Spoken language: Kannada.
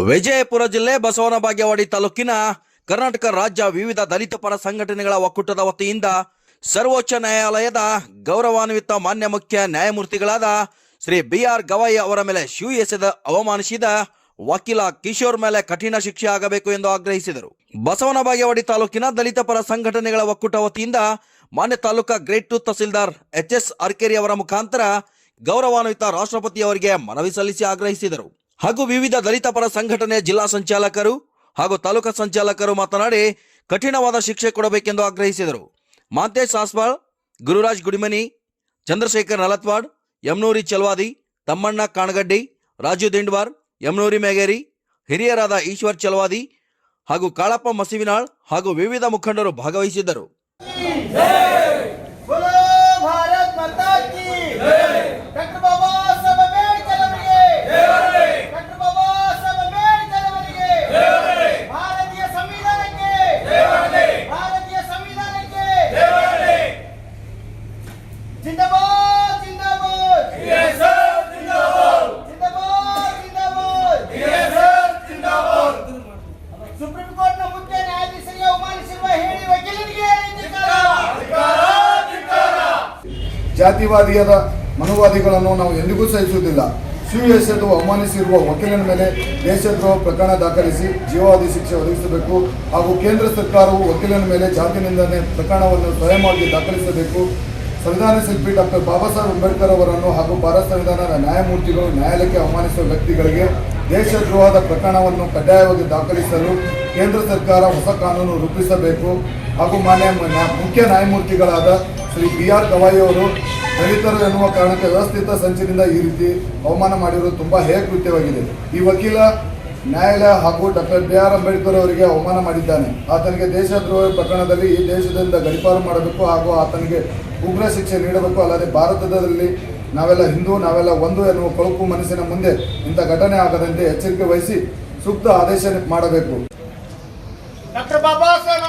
ವಿಜಯಪುರ ಜಿಲ್ಲೆ ಬಸವನ ಬಾಗೇವಾಡಿ ತಾಲೂಕಿನ ಕರ್ನಾಟಕ ರಾಜ್ಯ ವಿವಿಧ ದಲಿತ ಪರ ಸಂಘಟನೆಗಳ ಒಕ್ಕೂಟದ ವತಿಯಿಂದ ಸರ್ವೋಚ್ಚ ನ್ಯಾಯಾಲಯದ ಗೌರವಾನ್ವಿತ ಮಾನ್ಯ ಮುಖ್ಯ ನ್ಯಾಯಮೂರ್ತಿಗಳಾದ ಶ್ರೀ BR ಗವಾಯಿ ಅವರ ಮೇಲೆ ಶೂ ಎಸೆದ ಅವಮಾನಿಸಿದ ವಕೀಲ ಕಿಶೋರ್ ಮೇಲೆ ಕಠಿಣ ಶಿಕ್ಷೆ ಆಗಬೇಕು ಎಂದು ಆಗ್ರಹಿಸಿದರು. ಬಸವನ ಬಾಗೇವಾಡಿ ತಾಲೂಕಿನ ದಲಿತ ಪರ ಸಂಘಟನೆಗಳ ಒಕ್ಕೂಟ ವತಿಯಿಂದ ಮಾನ್ಯ ತಾಲೂಕಾ ಗ್ರೇಡ್ 2 ತಹಸೀಲ್ದಾರ್ HS ಅರ್ಕೇರಿ ಅವರ ಮುಖಾಂತರ ಗೌರವಾನ್ವಿತ ರಾಷ್ಟ್ರಪತಿ ಅವರಿಗೆ ಮನವಿ ಸಲ್ಲಿಸಿ ಆಗ್ರಹಿಸಿದರು. ಹಾಗೂ ವಿವಿಧ ದಲಿತ ಪರ ಸಂಘಟನೆ ಜಿಲ್ಲಾ ಸಂಚಾಲಕರು ಹಾಗೂ ತಾಲೂಕಾ ಸಂಚಾಲಕರು ಮಾತನಾಡಿ ಕಠಿಣವಾದ ಶಿಕ್ಷೆ ಕೊಡಬೇಕೆಂದು ಆಗ್ರಹಿಸಿದರು. ಮಾಂತೇಶ್ ಸಾಸ್ವಾಳ್, ಗುರುರಾಜ್ ಗುಡಿಮನಿ, ಚಂದ್ರಶೇಖರ್ ನಲತ್ವಾಡ್, ಯಮನೂರಿ ಚಲ್ವಾದಿ, ತಮ್ಮಣ್ಣ ಕಾಣಗಡ್ಡಿ, ರಾಜು ದಿಂಡ್ವಾರ್, ಯಮನೂರಿ ಮೇಗೇರಿ, ಹಿರಿಯರಾದ ಈಶ್ವರ್ ಚಲ್ವಾದಿ ಹಾಗೂ ಕಾಳಪ್ಪ ಮಸಿವಿನಾಳ್ ಹಾಗೂ ವಿವಿಧ ಮುಖಂಡರು ಭಾಗವಹಿಸಿದ್ದರು. ಸುಪ್ರೀಂ ಕೋರ್ಟ್ ನ ಮುಖ್ಯ ನ್ಯಾಯಾಧೀಶರಿಗೆ ಅವಮಾನಿಸಿರುವ ಹೇಳಿ ವಕೀಲರಿಗೆ ಜಾತಿವಾದಿಯಾದ ಮನುವಾದಿಗಳನ್ನು ನಾವು ಎಂದಿಗೂ ಸಹಿಸುವುದಿಲ್ಲ. ಶೂ ಎಸೆದು ಅವಮಾನಿಸಿರುವ ವಕೀಲನ ಮೇಲೆ ದೇಶದ್ರೋಹ ಪ್ರಕರಣ ದಾಖಲಿಸಿ ಜೀವಾವಧಿ ಶಿಕ್ಷೆ ಒದಗಿಸಬೇಕು. ಹಾಗೂ ಕೇಂದ್ರ ಸರ್ಕಾರವು ವಕೀಲನ ಮೇಲೆ ಜಾತಿ ನಿಂದನೆ ಪ್ರಕರಣವನ್ನು ಸ್ವಯಂವಾಗಿ ದಾಖಲಿಸಬೇಕು. ಸಂವಿಧಾನ ಶಿಲ್ಪಿ ಡಾಕ್ಟರ್ ಬಾಬಾ ಸಾಹೇಬ್ ಅಂಬೇಡ್ಕರ್ ಅವರನ್ನು ಹಾಗೂ ಭಾರತ ಸಂವಿಧಾನದ ನ್ಯಾಯಮೂರ್ತಿಗಳು ನ್ಯಾಯಾಲಯಕ್ಕೆ ಅವಮಾನಿಸುವ ವ್ಯಕ್ತಿಗಳಿಗೆ ದೇಶದ್ರೋಹದ ಪ್ರಕರಣವನ್ನು ಕಡ್ಡಾಯವಾಗಿ ದಾಖಲಿಸಲು ಕೇಂದ್ರ ಸರ್ಕಾರ ಹೊಸ ಕಾನೂನು ರೂಪಿಸಬೇಕು. ಹಾಗೂ ಮಾನ್ಯ ಮುಖ್ಯ ನ್ಯಾಯಮೂರ್ತಿಗಳಾದ ಶ್ರೀ BR ಗವಾಯಿ ಅವರು ದಲಿತರು ಎನ್ನುವ ಕಾರಣಕ್ಕೆ ವ್ಯವಸ್ಥಿತ ಸಂಚಿನಿಂದ ಈ ರೀತಿ ಅವಮಾನ ಮಾಡಿರುವುದು ತುಂಬ ಹೇಯಕೃತ್ಯವಾಗಿದೆ. ಈ ವಕೀಲ ನ್ಯಾಯಾಲಯ ಹಾಗೂ ಡಾಕ್ಟರ್ BR ಅಂಬೇಡ್ಕರ್ ಅವರಿಗೆ ಅವಮಾನ ಮಾಡಿದ್ದಾನೆ. ಆತನಿಗೆ ದೇಶದ್ರೋಹ ಪ್ರಕರಣದಲ್ಲಿ ಈ ದೇಶದಿಂದ ಗಡೀಪಾರು ಮಾಡಬೇಕು ಹಾಗೂ ಆತನಿಗೆ ಉಗ್ರ ಶಿಕ್ಷೆ ನೀಡಬೇಕು. ಅಲ್ಲದೆ ಭಾರತದಲ್ಲಿ ನಾವೆಲ್ಲ ಹಿಂದೂ, ನಾವೆಲ್ಲ ಒಂದು ಎನ್ನುವ ಕೊಳಕು ಮನಸ್ಸಿನ ಮುಂದೆ ಇಂಥ ಘಟನೆ ಆಗದಂತೆ ಎಚ್ಚರಿಕೆ ವಹಿಸಿ ಸೂಕ್ತ ಆದೇಶ ಮಾಡಬೇಕು. ಡಾಕ್ಟರ್ ಬಾಬಾ ಸಾಹೇಬ್